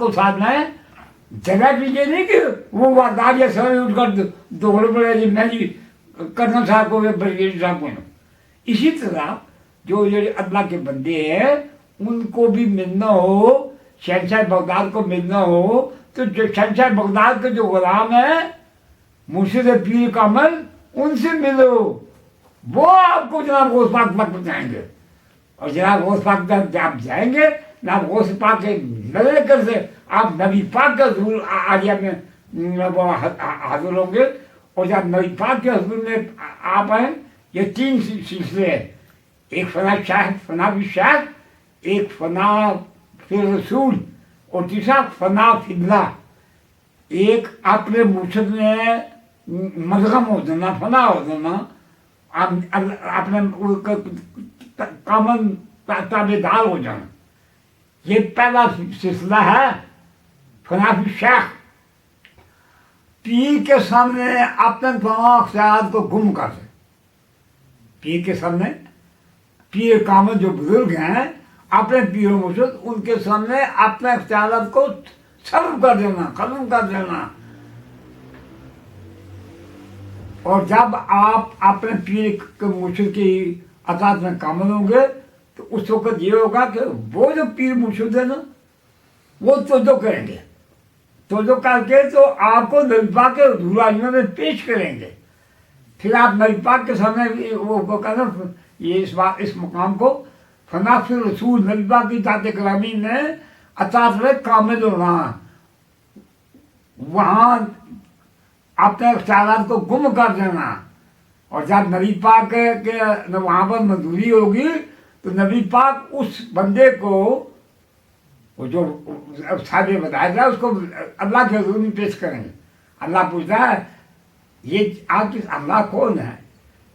को साथ में जगह दीजिए नहीं कि वो वारदात या समय उठकर दौड़ पड़े जी मैं जी कर्नल साहब को ब्रिगेडियर साहब को। इसी तरह जो ये अल्लाह के बंदे हैं उनको भी मिलना हो, शहंशाह बगदाद को मिलना हो तो जो शहंशाह बगदाद के जो गुलाम है मुर्शिद पीर कामल उनसे मिलो, वो आपको जनाब गौस पाक तक पहुँचाएंगे। और जनाब गौस पाक तक आप जाएंगे जनाब गौस पाक के नजर से आप नबी पाक के हजूर आलिया में वो हाजिर होंगे। और जब नबी पाक के हजूर में आप आए, ये तीन सिलसिले हैं, एक फना शाहिद फना भी शाहिद, एक फना फिर रसूल और तीसरा फना फिल्ला। एक अपने मुर्शद में मजगम हो जाना, फना हो जाना, अपने कामन ताबेदार हो जाना, ये पहला सिलसिला है फना भी शेख। पीर के सामने अपने तमाम ख्याल को गुम कर दे। पीर के सामने पीर कामल जो बुजुर्ग हैं अपने पीर मुर्शिद उनके सामने अपने ख्याल को सर्व कर देना, खत्म कर देना। और जब आप अपने पीर के मुर्शिद की अतात में कामल होंगे तो उस वक्त ये होगा कि वो जो पीर मुर्शिद है ना वो तो करेंगे, तो करके तो आपको नबी पाक के हुजूर में पेश करेंगे। फिर आप नबी पाक के सामने वो कहना ये इस मकाम को फना फिर रसूल नबी पाक की जात कलामी में अतात में कामिल होना, वहाँ अपने ख्यालात को गुम कर देना। और जब नबी पाक के वहाँ पर मंजूरी होगी तो नबी पाक उस बंदे को वो जो साहब बताया जाए उसको अल्लाह के हजूर में पेश करेंगे। अल्लाह पूछता है ये आपकी अल्लाह कौन है?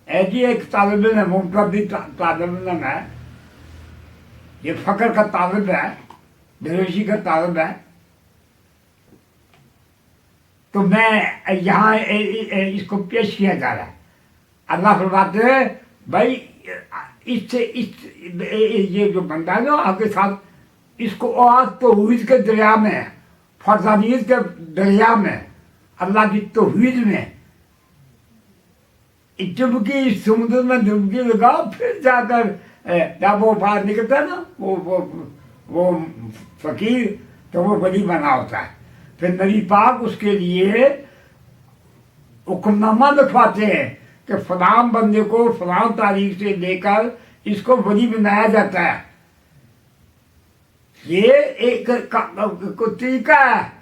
ऐसी एक तालिब है, मुमतदी तालिब है, ये फ़क्र का तालिब है, बेरोशी का तालिब है। तो मैं यहाँ इसको पेश किया जा रहा है। अल्लाह फरमाते हैं भाई इससे ये जो बंदा है ना आपके साथ इसको और तौहीद के दरिया में, फरजानियत के दरिया में, अल्लाह की तौहीद में डुबकी समुद्र में डुबकी लगाओ, फिर जाकर जब वो बाहर निकलता है ना वो फकीर तो वो वली बना होता है। फिर नबी पाक उसके लिए हुक्मनामा लिखवाते हैं कि फलां बंदे को फलां तारीख से लेकर इसको वली बनाया जाता है। ये एक तरीका है।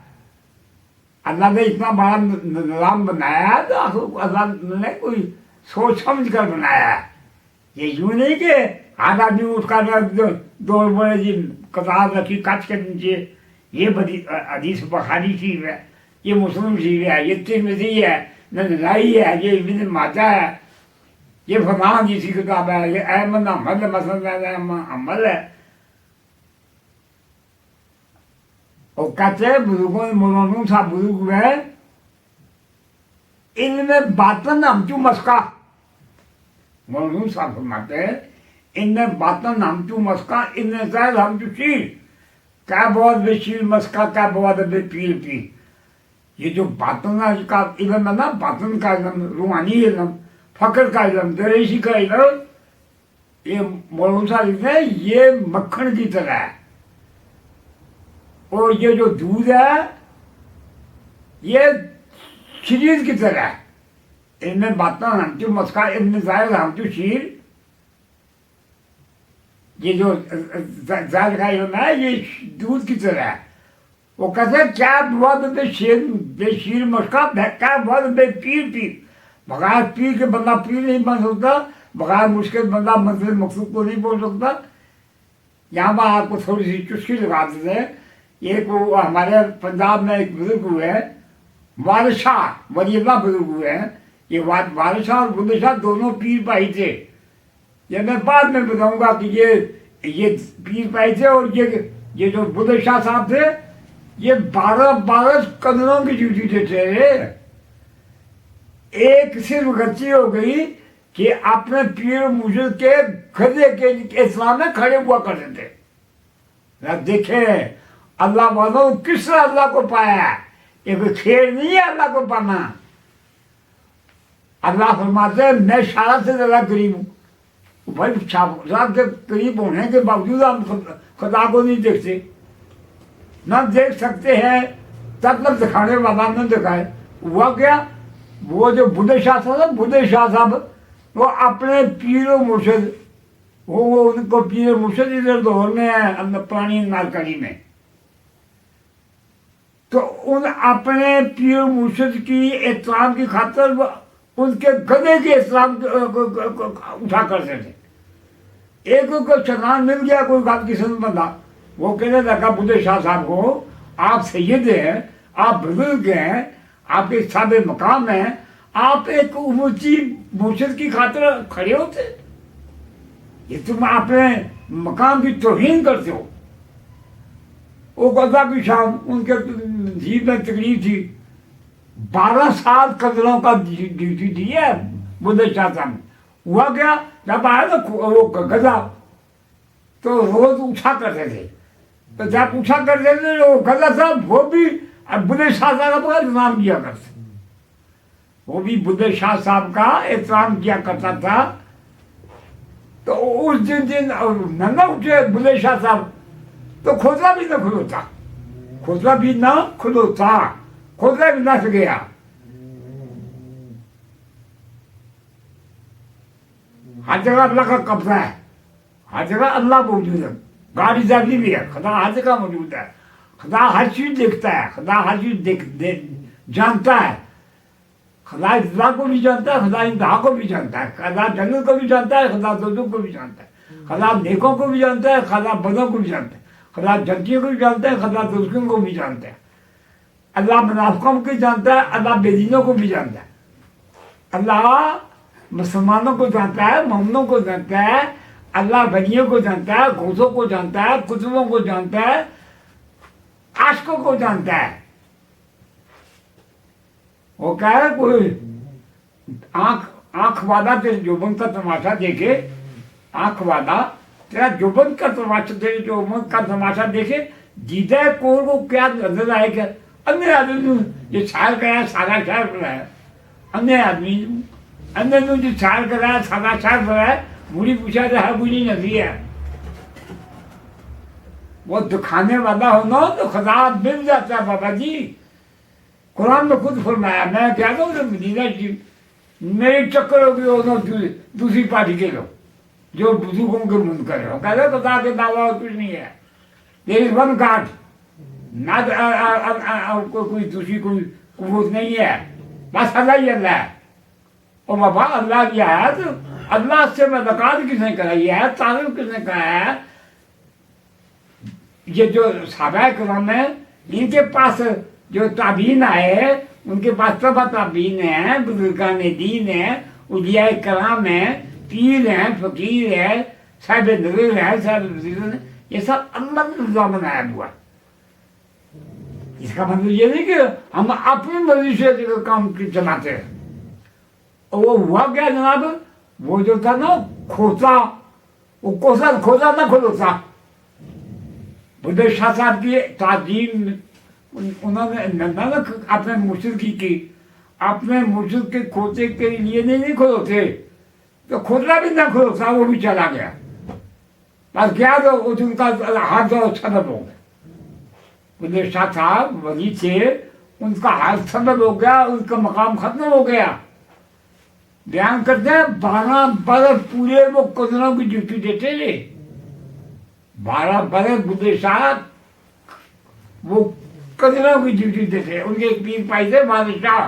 अल्लाह ने इतना बड़ा निज़ाम बनाया है तो अल्लाह ने कोई सोच समझ कर बनाया है। ये यूं नहीं कि आधा आदमी उठकर दो बड़े जी कतार रखी कच के नीचे, ये बड़ी हदीस बुखारी शरीफ है, ये मुस्लिम शरीफ है, ये तिरमिज़ी है, नसाई है, ये इब्न माजा है, ये फलां जी की किताब है, ये अहमद अहमद मसनद अमल है। और कहते हैं बुजुर्गों मौलाना साहब बुजुर्ग हुए इनमें बातन हमचू मस्का, मौलाना साहब फरमाते हैं इनमें बातन हमचू मस्का इनमें शायद हमचू शीर, क्या बहुत बे शीर मस्का क्या बहुत बे पीर पीर। ये जो बातन का इल्म है ना, बातन का इल्म, रूहानी इल्म, फक्र का इल्म, दरेशी का इल्म, ये मौलाना साहब लिखते हैं ये मक्खन की तरह है। और ये जो दूध है ये शरीर की तरह है। इनमें बातें हमचू मस्का इनमें जायद हमचू शीर, ये जो जायद का इल्म है ये दूध की तरह है। वो कहते हैं क्या बहुत बे शीर मस्का क्या बहुत बे पीर पीर। बगैर पीर के बंदा पीर नहीं बन सकता, बगैर मुश्किल बंदा मंजिल मकसूद को नहीं बोल सकता। यहाँ पर आपको थोड़ी सी चुस्की लगा देते हैं। एक वो हमारे पंजाब में एक बुजुर्ग हुए हैं वारिस शाह, वली अल्लाह बुजुर्ग हुए हैं। ये वारिस शाह और बुल्ले शाह दोनों पीर भाई थे। ये मैं बाद में बताऊंगा कि ये पीर भाई थे। और ये जो बुल्ले शाह साहब थे ये 12 कदरों की ड्यूटी देते थे। एक सिर्फ गलती हो गई कि अपने पीर मुर्शिद के गधे के इस्लाम में खड़े हुआ करते थे। देखे अल्लाह वालों किस तरह अल्लाह को पाया है, ये कोई खेल नहीं है अल्लाह को पाना। अल्लाह फरमाते हैं मैं शाला से ज़्यादा करीब हूँ। भाई साहब के करीब होने के बावजूद हम खुदा को नहीं देखते, ना देख सकते हैं, तब तक दिखाने वाला न दिखाए। हुआ क्या, वो जो बुद्धे शाह साहब, बुद्धे शाह साहब वो अपने पीर मुर्शिद, वो उनको पीर मुर्शिद इधर दौर में है पुरानी नालकड़ी में, तो उन अपने पीर मुर्शिद की एहतराम की खातिर उनके गधे के एहतराम उठा करते थे। एक को चलान मिल गया कोई बात किसी ने बंदा, वो कहने लगा बुद्धे शाह साहब को, आप सैयद हैं, आप बुजुर्ग हैं, आपके साबे मकाम हैं, आप एक ऊंची मुर्शिद की खातिर खड़े होते, ये तुम अपने मकाम की तौहीन करते हो। वो गदा की शाम उनके जीव में तकलीफ थी, 12 साल कदरों का ड्यूटी दी है बुद्धे शाह साहब। हुआ क्या, जब आया ना वो गदा तो रोज उठा करते थे, तो जब उठा करते थे वो गदा साहब वो भी बुद्धे शाह साहब का एहतराम किया करते, वो भी बुद्धे शाह साहब का एहतराम किया करता था। तो उस दिन नंगा उठे बुद्धे शाह साहब, तो खोदरा भी न खुलोता, खोदरा भी न खुलोता, खोदरा भी नस गया। हर जगह अल्लाह का कब्जा है, हर जगह अल्लाह मौजूद है, गाड़ी जाती भी है, खुदा हर जगह मौजूद है, खुदा हर चीज देखता है, खुदा हर चीज जानता है, खुदा इब्तिदा को भी जानता है, खुदा इंतहा को भी जानता है, खुदा जन्नत को भी जानता है, खुदा दोज़ख को भी जानता है, खुदा नेकों को भी जानता है, खुदा बदों को भी जानता है, खुदा जन्नतियों को भी जानता है, खुदा दोज़खियों को भी जानता है, अल्लाह मुनाफिकों को भी जानता है, अल्लाह बेदीनों को भी जानता है, अल्लाह मुसलमानों को जानता है, मोमिनों को जानता है, अल्लाह वलियों को जानता है, गौसों को जानता है, कुतुबों को जानता है, आशिकों को जानता है। वो कह रहा कोई आंख वादा तेरे जोबन का तमाशा देखे, आंख वादा तेरा जोबन का तमाशा, तेरे जोबन का तमाशा देखे, जीता कोर को क्या नजर आएगा। अन्य आदमी जो शायर कराया सादा शायर कराया, अन्य आदमी अन्य जो शायर कराया सादा शायर कराया, बुरी पूछा तो है बुरी नदी है, वो दिखाने वाला हो ना तो खुदा मिल जाता है। बाबा जी कुरान में खुद फरमाया, मैं क्या कहूँ मदीना की मेरे चक्कर हो गए दूसरी पार्टी के लोग जो बुजुर्गों के मुंह कर रहे हो, कह रहे खुदा के दावा कुछ नहीं है, देयर इज वन गॉड, ना कोई दूसरी कोई कुव्वत नहीं है, बस अल्लाह ही अल्लाह है। और बाबा अल्लाह क्या है, तो अल्लाह से मुलाकात किसने कराई है, तारीफ किसने कहा है। ये जो सहाबा किराम है, इनके पास जो ताबीन आए, उनके पास तबा ताबीन है, बुजुर्गान दीन है, उलिया कराम है, पीर हैं, फकीर है, साहिब नज़र है, साहिब, ये सब अल्लाह ने निज़ाम बनाया हुआ। इसका मतलब ये नहीं कि हम अपनी मर्जी से काम चलाते हैं। और वो हुआ क्या जनाब, वो जो था ना खोता, वो खोता ना खोता, बुद्धे शाह साहब की ताजीम उन्होंने अपने मुर्शिद की, अपने मुर्शिद के खोते के लिए नहीं खोते, तो खोदरा भी ना खोता, वो भी चला गया, बस गया तो उनका हाथ सबब हो गया। बुद्धे शाह साहब वली थे, उनका हाथ सबब हो गया, उनका मकाम खत्म हो गया। बयान करते हैं 12 बरस पूरे वो कदरों की ड्यूटी देते थे, 12 बरस बुद्धे शाह वो कदरों की ड्यूटी देते। उनके एक पीर पाई थे बादशाह,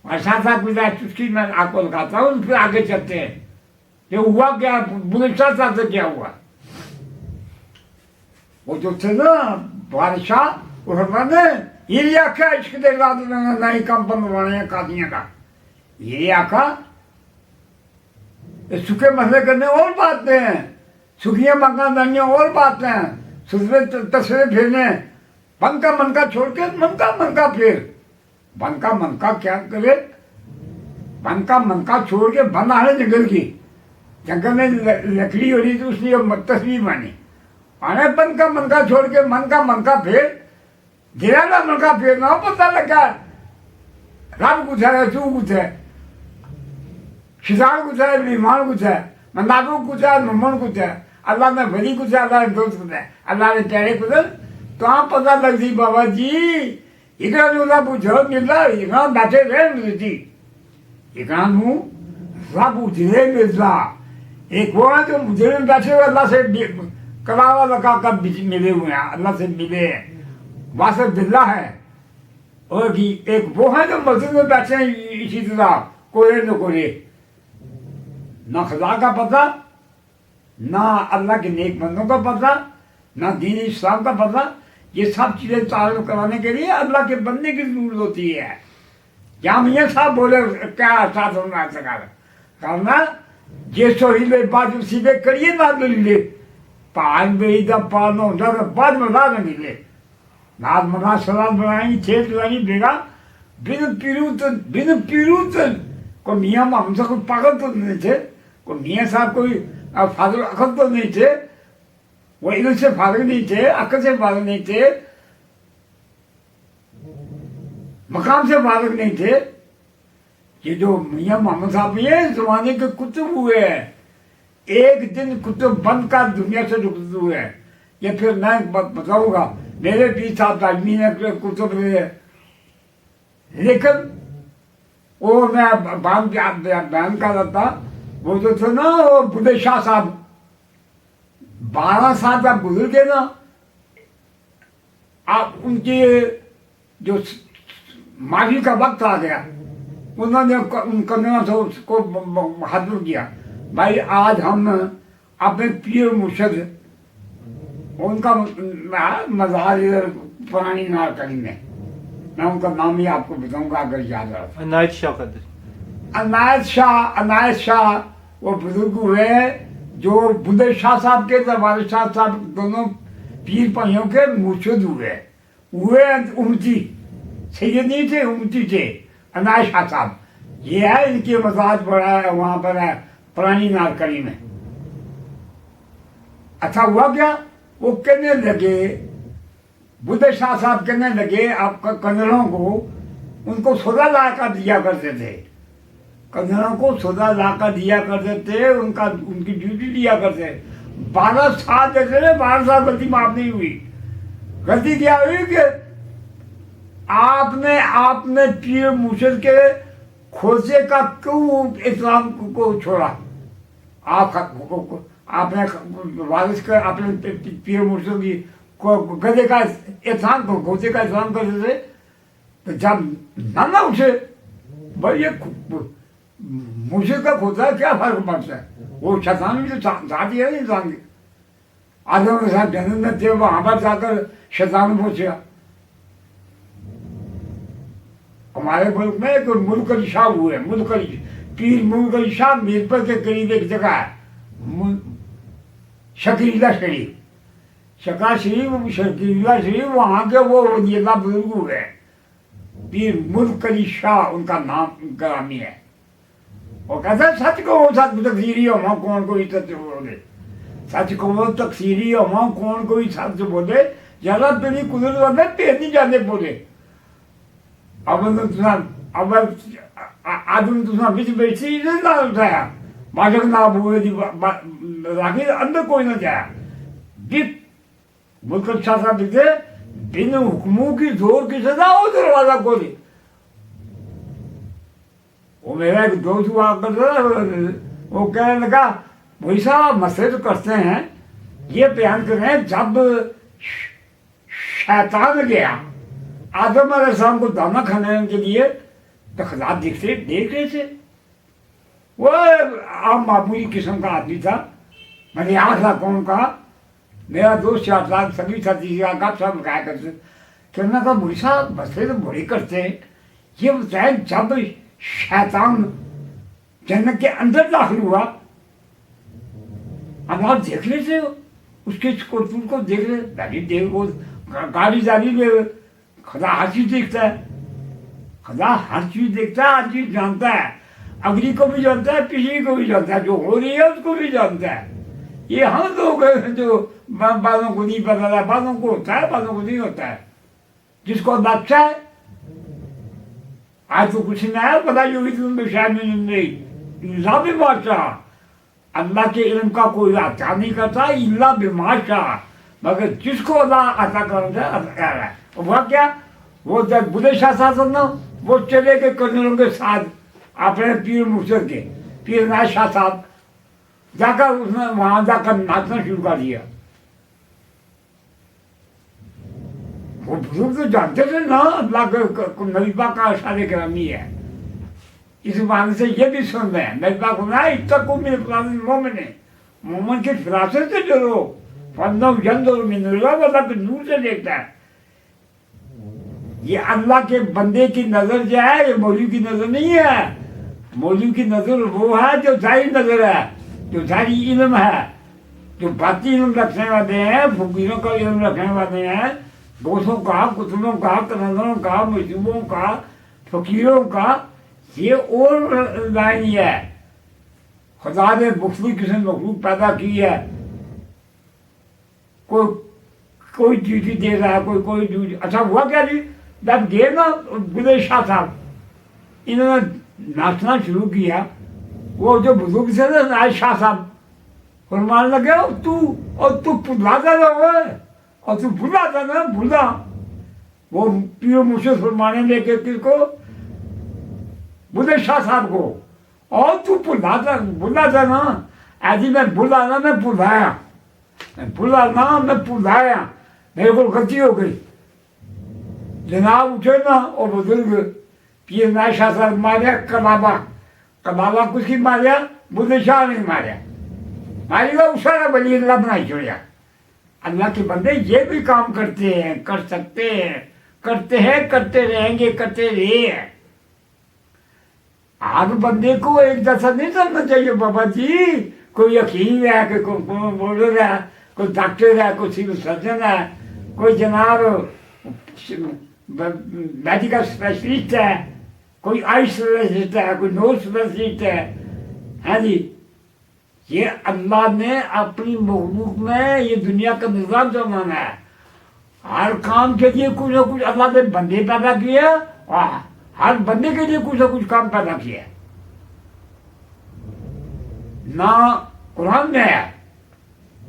और साथ साथ मेरा चुस्की मैं आपको लगाता हूँ, फिर आगे चलते हैं। ये हुआ क्या, बुद्धे शाह साहब से क्या हुआ, वो जो थे ना बादशाह, उन्होंने ये आख्या इश्क दे रात नहीं कंपन बनाने कादियां का, ये आका सुखे मसले करने और बातें हैं, सुखियां मंगा और बातें हैं, सुखरे तस्वीरें फिरने, मन का छोड़ के मन का फिर, मन का क्या करे, मन का छोड़ के बना है जंगल की, जंगल में लकड़ी हो रही थी, उसने तस्वीर बनी, आनेपन का मन का छोड़ के मन का फेर गिरा ना मन का फेर ना पता लगा रब कुछ है तू कुछ है शिदार कुछ है ईमान कुछ है मंदाबू कुछ है ममन कुछ है अल्लाह ने वली कुछ है अल्लाह ने दोस्त कुछ है अल्लाह ने प्यारे कुछ है तो आप पता लगती बाबा जी इकरा नूला पूछो मिलता इकरा बैठे रहे मिलती इकरा नू रब उजरे मिलता एक वो है जो मुझे बैठे हुए अल्लाह से कलावा लगा कर मिले हुए हैं अल्लाह से मिले हैं वासे बिल्ला है और एक वो है जो मस्जिद में बैठे हैं इसी तरह कोरे न कोरे ना खुदा का पता ना अल्लाह के नेक बंदों का पता ना दीन इस्लाम का पता ये सब चीज़ें ताल्लुक कराने के लिए अल्लाह के बंदे की जरूरत होती है क्या मियाँ साहब बोले क्या साथ होना सका करना जे सोहिले बाजू सीधे करिए ना मिले पान बेई दा पानो होता तो बाद में ना मिले नाद मना सलाद बनाएंगे छेद बनाएंगे बेगा बिन पीरूतन को मियाँ हमसे कोई पागल तो नहीं थे को मियाँ साहब कोई फादर अकल तो नहीं थे वो इधर से फादर नहीं थे अकल से फादर नहीं थे मकाम से फादर नहीं थे ये जो मियाँ मोहम्मद साहब ये जमाने के कुतुब हुए हैं एक दिन कुतुब बंद का दुनिया से रुखसत हुए हैं ये फिर मैं बताऊंगा मेरे पीर साहब आदमी ने कुतुब लिए लेकिन वो मैं बयान कर रहा था वो जो थे ना वो बुढ़े शाह साहब 12 साल तक गुजर गए ना आप उनकी जो माफी का वक्त आ गया उन्होंने उसको हाजिर किया भाई आज हम अपने पीर मुर्शद उनका मज़ार इधर पुरानी नारकली में मैं उनका नाम ही आपको बताऊंगा अगर याद रहा अनायत शाह वो बुजुर्ग हुए जो बुल्ले शाह साहब के दरबार शाह साहब दोनों पीर भाइयों के मुर्शद हुए उमती सैयद नहीं थे उमती थे अनायत शाह साहब ये है इनकी मज़ार पड़ा है वहाँ पर है पुरानी नारकली में अच्छा हुआ क्या वो कहने लगे बुद्धे शाह साहब कहने लगे आपका कन्नड़ों को उनको सौदा ला कर दिया करते थे कन्नड़ों को सौदा ला कर दिया करते थे उनकी ड्यूटी दिया करते 12 साल देते थे 12 साल गलती माफ नहीं हुई गलती क्या हुई कि आपने पीर मुर्शिद के खोजे का क्यों इस्लाम को छोड़ा आपने वारिस का अपने पीर मुर्शिद की गधे का एहसान को खोजे का एहसान करते थे तो जब ना उसे भाई ये मुर्शिद का खोजा क्या फर्क पड़ता है वो शैतान भी तो साथ ही है इंसान के आदम के साथ जन्म में थे वहां पर जाकर शैतान पहुंचा हमारे मुल्क में एक मुल्क अली शाह हुए मुल्क अली पीर मुल्क अली शाह मीरपुर के करीब एक जगह है शकीला शरीफ शकीला शरीफ वहाँ के वो वलील्लाह बुजुर्ग हुए पीर मुल्क अली शाह उनका नाम ग्रामी है वो कहते हैं सच को वो सच तकसीरी हो कौन कोई सच बोले सच को वो तकसीरी हो कौन कोई सच बोले ज्यादा तेरी कुदरत वाले पेड़ नहीं जाने बोले अब आदमी तुझा बिच बैठी ना उठाया माशक ना बोले राखी अंदर कोई ना जाया बिक मुल्क शाह साहब लिखते बिन हुक्मों की जोर की सजा हो दरवाजा खोले वो मेरा एक दोस्त हुआ करता वो कहने लगा भाई साहब मसले तो करते हैं ये बयान कर रहे हैं जब शैतान गया आदम अलैहिस्सलाम को दाना खाने के लिए तो खुदा देख रहे थे वो आम मामूली किस्म का आदमी था मैंने 8 लाख कौन कहा मेरा दोस्त 4 लाख सभी साथी गप सब गाया करते कहना था भाई साहब मसले तो बड़े करते हैं ये बताए जब शैतान जन्नत के अंदर दाखिल हुआ अब आप देख रहे थे उसके करतूत को देख रहे गाड़ी देख वो गाड़ी जारी ले खुदा हर चीज देखता है खुदा हर चीज देखता है हर चीज जानता है अगली को भी जानता है पिछली को भी जानता है जो हो रही है उसको भी जानता है ये हम लोग हैं जो بعضوں کو نہیں پتا ہے، بعضوں کو ہوتا ہے، بعضوں کو نہیں ہوتا ہے. جس کو اللہ چاہے. آج تو کچھ نہیں ہے، پتا جو تم بے شاید نہیں نظام بادشاہ. اللہ کے علم کا کوئی عطا نہیں کرتا الا بما شاء، مگر جس کو اللہ عطا کرتا ہے. وہ کیا؟ وہ جب بلے شاہ صاحب نا وہ چلے گئے کرنلوں کے ساتھ اپنے پیر مرشد کے، پیر ناز شاہ صاحب جا کر اس نے وہاں جا کر ناچنا شروع کر دیا. وہ بزرگ تو جانتے تھے نا اللہ کے نبی پاک کا ارشاد گرامی ہے. اس بات سے یہ بھی سن رہے ہیں نبی پاک نے اتقوا من فراست المومن، مومن کی فراست سے ڈرو. فَإِنَّهُ يَنظُرُ مِنْ نُورِ، وہ اللہ کے نور سے دیکھتا ہے. یہ اللہ کے بندے کی نظر جو ہے یہ مولوی کی نظر نہیں ہے. مولوی کی نظر وہ ہے جو ظاہری نظر ہے، جو ظاہری علم ہے، جو باطنی علم رکھنے والے ہیں، فقیروں کا علم رکھنے والے ہیں، دوستوں کا، کتبوں کا، کنزوں کا، مجذوبوں کا، فقیروں کا. یہ اور لائن ہی ہے. خدا نے مختلف قسم مخلوق پیدا کی ہے. کوئی ڈیوٹی دے رہا ہے، کوئی ڈیوٹی. اچھا ہوا کیا جی، جب گئے نا بلے شاہ صاحب انہوں نے ناچنا شروع کیا. وہ جو بزرگ تھے نا ناز شاہ صاحب فرمانے لگے تو بھلا تھا نا وہ، اور تو بھلا تھا نا بھلا. وہ پیر مرشد فرمانے لے کے کس کو؟ بلے شاہ صاحب کو. اور تو بھلا تھا نا. ایسی میں بھلا نا، میں بھلایا، میں بھلا نا، میں بھلایا، میرے کو غلطی ہو گئی. جناب اٹھے نا اور بزرگ پیر ناز شاہ صاحب ماریا کبابا. کبابا کس کی ماریا؟ بلے شاہ نے ماریا. ماری گا اسارا ولی اللہ بنائی چھوڑیا. اللہ کے بندے یہ بھی کام کرتے ہیں، کر سکتے ہیں، کرتے ہیں، کرتے رہیں گے، کرتے رہے ہیں. ہر بندے کو ایک جیسا نہیں سمجھنا چاہیے. بابا جی کوئی یقین ہے کہ کوئی بولر ہے، کوئی ڈاکٹر ہے، کوئی سول سرجن ہے، کوئی جناب میڈیکل اسپیشلسٹ ہے، کوئی آئی اسپیشلسٹ ہے، کوئی نوز اسپیشلسٹ ہے. ہاں جی، یہ اللہ نے اپنی مخلوق میں یہ دنیا کا نظام بنانا ہے. ہر کام کے لیے کچھ نہ کچھ اللہ نے بندے پیدا کیے، اور ہر بندے کے لیے کچھ نہ کچھ کام پیدا کیا. نہ قرآن میں ہے،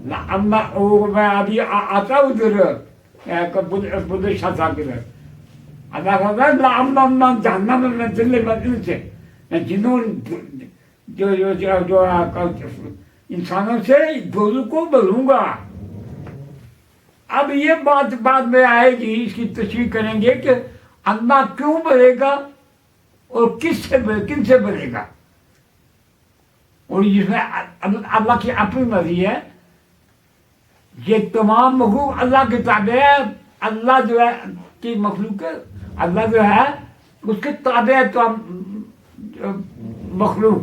نہ میں ابھی آتا ہوں ادھر بدھ شاہ صاحب کی طرف. اللہ کہتا ہے لا جہنم میں دل بدل سے، میں جنوں جو انسانوں سے دوزخ کو بھروں گا. اب یہ بات بعد میں آئے گی، اس کی تشریح کریں گے کہ اللہ کیوں بھرے گا اور کن سے بھرے گا. اور جس میں اللہ کی اپنی مرضی ہے. یہ تمام مخلوق اللہ کے تابع ہے. اللہ جو ہے کی مخلوق ہے، اللہ جو ہے اس کے تابع ہے تو مخلوق.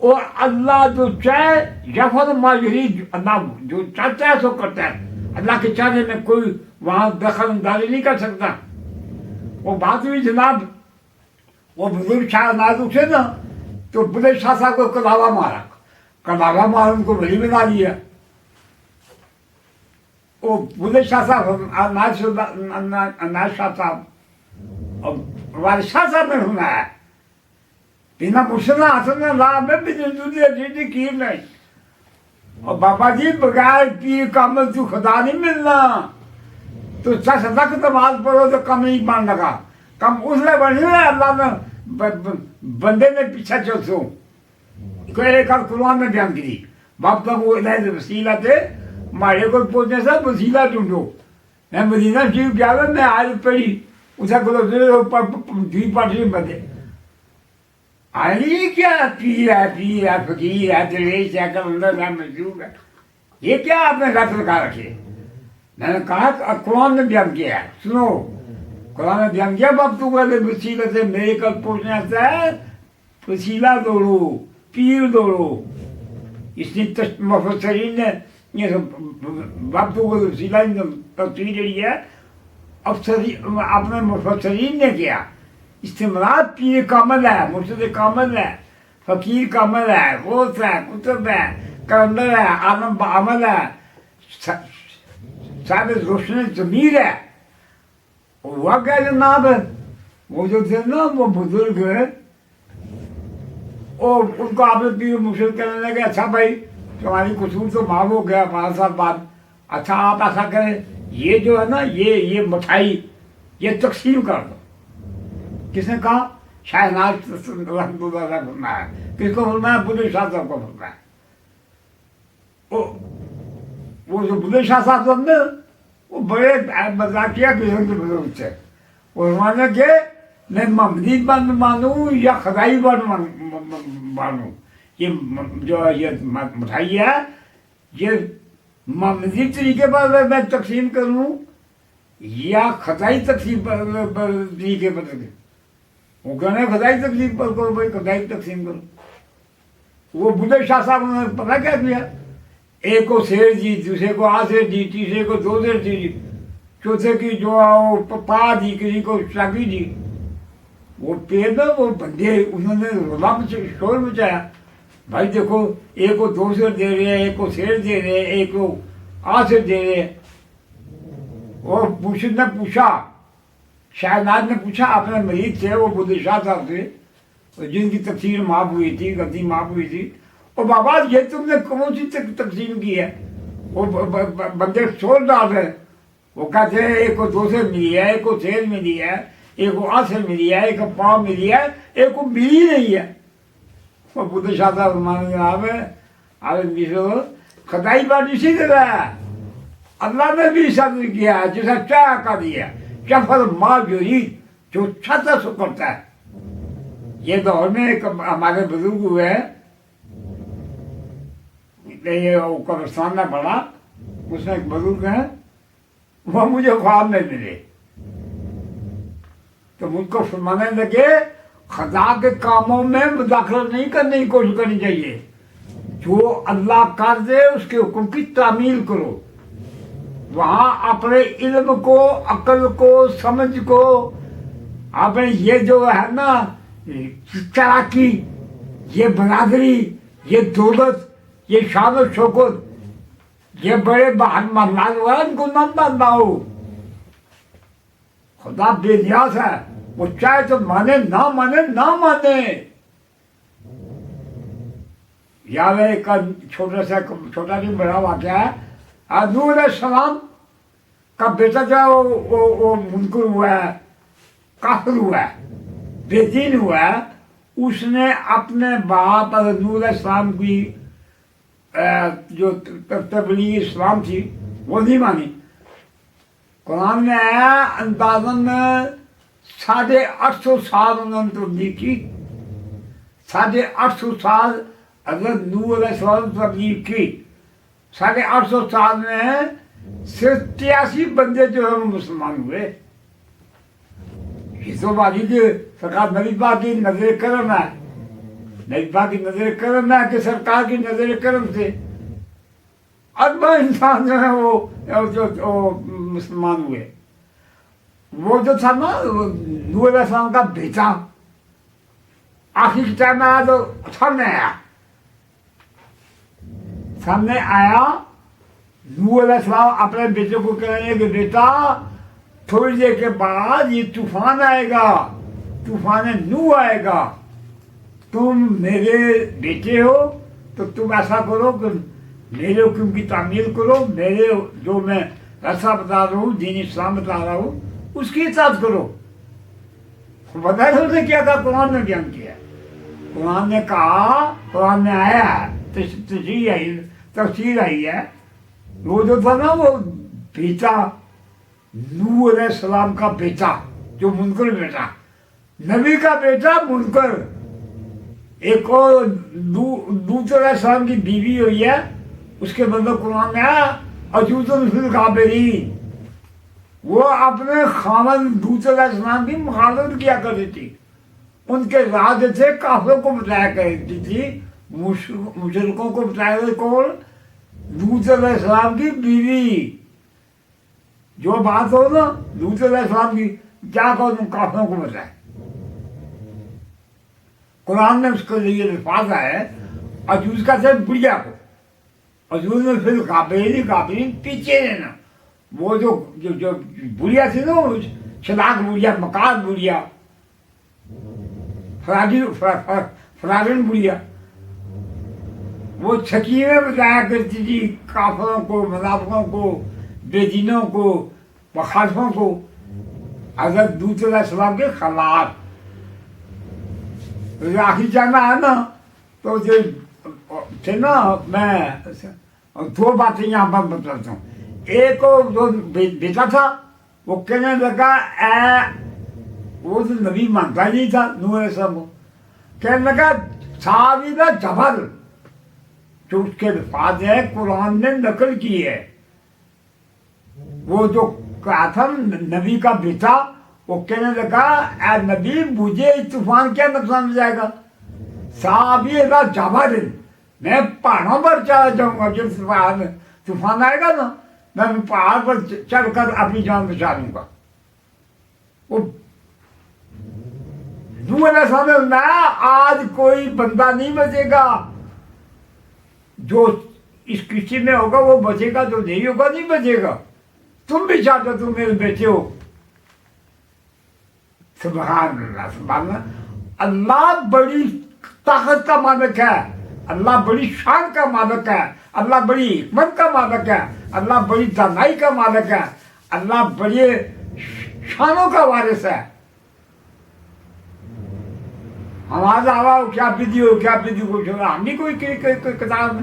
اور اللہ جو چاہے یفعل ما یرید، اللہ جو چاہتا ہے سو کرتا ہے. اللہ کے چاہنے میں کوئی وہاں دخل اندازی نہیں کر سکتا. وہ بات ہوئی جناب، وہ بزرگ شاہ نازک سے نا تو بلے شاہ صاحب کو کلاوا مارا، ان کو ولی بنا دیا. وہ بلے شاہ صاحب ناز شاہ صاحب اور والد شاہ صاحب نے سنا ہے بنا مسلح حسن اللہ میں بھی جلدی کیر نہیں. اور بابا جی بغیر پیر کامل تو خدا نہیں ملنا. تو 10 لکھ نماز پڑھو تو کم نہیں مان لگا. کم اس لیے بنی ہے اللہ نے بندے نے پیچھے چل سو ایک قرآن میں بیان کی. باپ تک وہ وسیلہ تھے ہمارے کو پہنچنے سے وسیلہ ڈھونڈو. میں مدینہ شریف گیا میں آج پڑھی اسے دوی پاٹری بندے آئی کیا پیر ہے فقیر ہے درویش ہے کلندر ہے مجذوب ہے. یہ کیا آپ نے رت لگا رکھے. میں نے کہا قرآن نے بیان کیا ہے، سنو. قرآن نے بیان کیا باپ تو والے وسیلہ سے میرے کل پہنچنے سے وسیلہ دوڑو، پیر دوڑو. اس نے مفسرین نے باپ تو وسیلہ تفسیر جڑی ہے اپنے مفسرین نے کیا. استعمال پیر کامل ہے، مرشد کامل ہے، فقیر کامل ہے، غوث ہے، کتب ہے، कलंदर है, आलम अमल है, साहब रोशन जमीर है। हुआ क्या जनाब, वो जो थे ना वो बुजुर्ग, उनको आपने पीर मुर्शिद कहने लगे, अच्छा भाई तुम्हारी कसूर तो माफ हो गया 5 साल बाद, अच्छा आप ऐसा करें, ये जो है ना ये मिठाई ये तकसीम कर दो। किसने कहा? शहनाज रहमतुल्लाह ने फरमाया। किसको फरमाया? बुल्ले शाह साहब को फरमाया। वो जो बुल्ले शाह साहब ने वो बड़े मजाकिया किस्म के बुजुर्ग थे। उन्होंने के मैं महमदी बन मानूं या खदाई बन मानूं, ये जो ये मिठाई है ये महमदी तरीके पर मैं तकसीम करूं या खदाई तकसीम पर तरीके पर। वो कहने खदाई तकसीम पर करो भाई, खदाई तकसीम करो। वो बुल्ले शाह साहब ने पता क्या किया, एक को शेर दी, दूसरे को आसेर दी, तीसरे को 2 शेर दी, चौथे की जो पा दी, किसी को शाकी दी। वो पेड़ में वो बंदे उन्होंने शोर मचाया, भाई देखो एक को 2 शेर दे रहे हैं, एक को शेर दे रहे हैं, एक को आसेर दे रहे हैं। और मुर्शिद ने पूछा, शहनाज ने पूछा, अपने मरीज थे वो बुल्ले शाह साहब थे जिनकी तफसीर माफ हुई थी, गद्दी माफ हुई थी, और बाबा ये तुमने कौन सी तकसीम की है? वो बंदे शोर डाल रहे, वो कहते हैं एक को 2 शेर मिली है, एक को शेर मिली है, एक को आसर मिली है, एक को पाँव मिली है, एक को मिली नहीं है। वो बुल्ले शाह साहब मान आप खदाई बात इसी तरह है, अल्लाह ने भी सब्र किया है, जैसा चाह का दिया, चफल माल जो चाहता सो करता है। ये दौर में एक हमारे बुजुर्ग हुए, वो कब्रिस्तान में पड़ा, उसमें एक बुजुर्ग है, वो मुझे ख्वाब में मिले, तो मुझको फरमाने लगे खदा के कामों में मुदाखलत नहीं करने की कोशिश करनी चाहिए, जो अल्लाह कर दे उसके हुक्म की तामील करो। वहाँ अपने इल्म को, अक्ल को, समझ को, अपने ये जो है ना चलाकी, ये बरादरी, ये दौलत, ये शान और शौकत, ये बड़े महमान हुआ इनको न मानना हो। खुदा बेनियाज है, वो चाहे तो माने ना माने ना माने। याद है एक छोटा नहीं बड़ा वाक़या है, नूह अलैहिस्सलाम का बेटा जो वो मुनकर हुआ है, काफिर हुआ है, बेदीन हुआ है, उसने अपने बाप नूह अलैहिस्सलाम की जो तबलीग इस्लाम थी वो नहीं मानी। कुरान में आया अंदाजन 850 साल उन्होंने तबलीग की, 850 साल हज़रत नूह अलैहिस्सलाम तबलीग की। 850 साल में सिर्फ 83 बंदे जो है वो मुसलमान हुए। ये तो बाजी की सरकार नबी पाक की नजर करम है, नबी पाक की नजर करम है कि सरकार की नजर करम से अरबा इंसान जो है वो जो मुसलमान हुए। वो जो था ना नूह अलैहिस्सलाम का बेटा, आखिर टाइम में आया तो सामने आया नूह अलैहिस्सलाम अपने बेटे को कह रहे हैं कि बेटा थोड़ी देर के बाद ये तूफान आएगा, तूफान नूह आएगा, तुम मेरे बेटे हो तो तुम ऐसा करो कि मेरे हुक्म की तामील करो, मेरे जो मैं रास्ता बता रहा हूँ, दीन इस्लाम बता रहा हूँ, उसकी इताअत करो। बताया उसने क्या कहा, कुरान ने बयान किया। कुरान ने कहा, कुरान में आया है, तफसीर आई है, वो जो था ना वो बेटा नूह अलैहिस्सलाम का बेटा, जो मुनकर बेटा, नबी का बेटा मुनकर, एक और लूत अलैहिस्सलाम की बीवी हुई है, उसके मतलब कुरान में आया अजूजुन फिल काबिरीन, वो अपने खामन लूत अलैहिस्सलाम की मुखालफत किया करती थी, उनके राज थे, काफिरों को बताया करती थी, मुशरिकों को बताया करती। कौन? लूत अलैहिस्सलाम की बीवी। जो बात हो ना लूत अलैहिस्सलाम की, क्या कहो तुम काफिरों को बताए। कुरान में उसके लिए अल्फाज है अजूज का से बुढ़िया को, حضور نے پھر قابلین پیچھے رہنا، وہ جو بڑھیا تھی نا، چلاک بڑھیا، مکار بڑھیا، فراڈن بڑھیا، وہ سکینیں بتایا کرتی تھی کافروں کو، منافقوں کو، بے دینوں کو، مخالفوں کو، حضرت لوط علیہ السلام کے خلاف۔ آخری جانا ہے نا، تو جو تھے نا، میں دو باتیں یہاں پر بتاتا ہوں۔ ایک جو بیٹا تھا وہ کہنے لگا، وہ تو نبی مانتا ہی نہیں تھا نوح علیہ السلام کو، کہنے لگا ساویدہ جبل، جو اس کے الفاظ ہے قرآن نے نقل کی ہے، وہ جو کہا تھا نبی کا بیٹا، وہ کہنے لگا اے نبی مجھے طوفان کیا نقصان ہو جائے گا، ساویدہ جبل، میں پہاڑوں پر چلا جاؤں گا، جب طوفان آئے گا نا میں پہاڑ پر چڑھ کر اپنی جان بچا لوں گا۔ وہ نوح علیہ السلام نے آج کوئی بندہ نہیں بچے گا، جو اس کشتی میں ہوگا وہ بچے گا، جو نہیں ہوگا نہیں بچے گا، تم بھی چاہتے ہو، تم میرے بیٹے ہو۔ سبحان اللہ، سبحان اللہ۔ اللہ بڑی طاقت کا مالک ہے، اللہ بڑی شان کا مالک ہے، اللہ بڑی حکمت کا مالک ہے، اللہ بڑی دانائی کا مالک ہے، اللہ بڑے شانوں کا وارث ہے۔ ہمارا دعویٰ کیا پیتی ہو، کیا پیتی ہو، ہم نہیں کوئی کتاب میں۔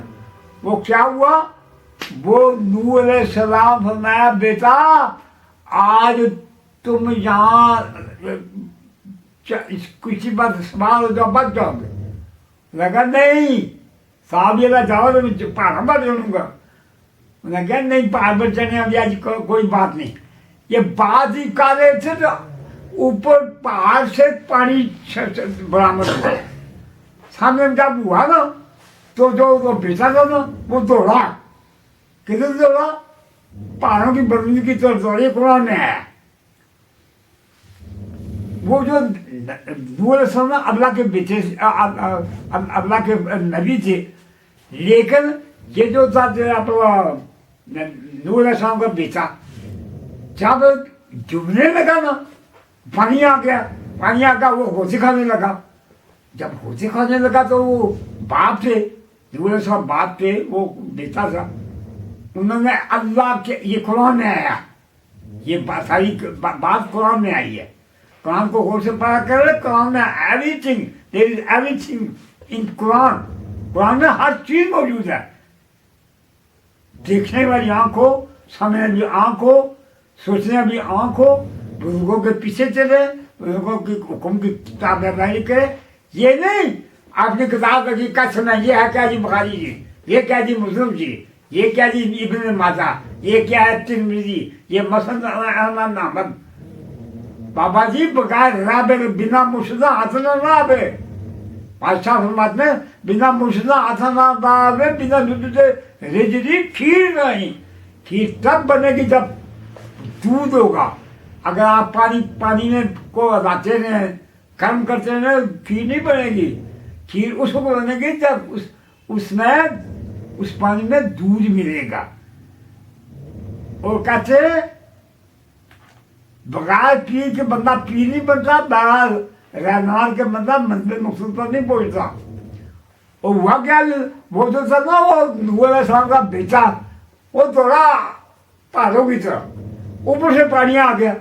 وہ کیا ہوا، وہ نوح علیہ السلام فرمایا بیٹا آج تم یہاں کسی بات سوال ہو جاؤ، بچ جاؤ گے۔ لگا نہیں، صاحب یہ جاؤ تو میں پہاڑ پر چڑھوں گا۔ انہوں نے کہا نہیں، پہاڑ پر چڑھنے ابھی آج کوئی بات نہیں۔ یہ بات ہی کر رہے تھے تو اوپر پہاڑ سے پانی برآمد ہوا۔ سامنے جب ہوا نا تو جو بیٹا تھا نا وہ دوڑا، کدھر دوڑا، پہاڑوں کی بلندی کی طرف دوڑی، قرآن میں ہے۔ وہ جو نوح علیہ السلام اللہ کے بیٹے، اللہ کے نبی تھے، لیکن یہ جو تھا نوح علیہ السلام کا بیٹا جب ڈوبنے لگا نا، پانی آ گیا، پانی آ گیا، وہ ہوشے کھانے لگا۔ جب ہوشے کھانے لگا تو وہ باپ تھے، نوح علیہ السلام باپ تھے، وہ بیٹا تھا، انہوں نے اللہ کے، یہ قرآن میں آیا، یہ ساری بات قرآن میں آئی ہے۔ قرآن کو غور سے پڑھا کرے، قرآن میں ایوری تھنگ ان قرآن، قرآن میں ہر چیز موجود ہے، دیکھنے والی آنکھ ہو، سمجھنے والی آنکھ ہو، سوچنے والی آنکھ ہو، بزرگوں کے پیچھے چلے، بزرگوں کی حکم کی کتاب داری کرے۔ یہ نہیں اپنی کتاب کی قسم ہے، یہ ہے کیا جی بخاری جی، یہ کیا جی مسلم جی، یہ کیا جی ابن ماجہ، یہ کیا ہے ترمذی، یہ مسند احمد احمد۔ بابا جی بغیر رب بنا مرشدہ ہاتھ نہ آوے، بادشاہ فرماتے ہیں بنا مرشدہ ہاتھ نہ آوے، بنا دودھ رجری کھیر نہیں۔ کھیر تب بنے گی جب دودھ ہوگا۔ اگر آپ پانی میں کو لاتے رہیں، گرم کرتے رہیں، کھیر نہیں بنے گی۔ کھیر اس وقت بنے گی جب اس پانی میں دودھ ملے گا۔ اور کہتے ہیں بغیر پیر کے بندہ پیر نہیں بنتا، بغیر رہنمار کے بندہ منزل مقصود پر نہیں پہنچتا۔ اور ہوا کیا، وہ جو تھا نا، وہ نوح علیہ السلام کا بیٹا، وہ دوڑا پہاڑوں کی طرف، اوپر سے پانی آ گیا۔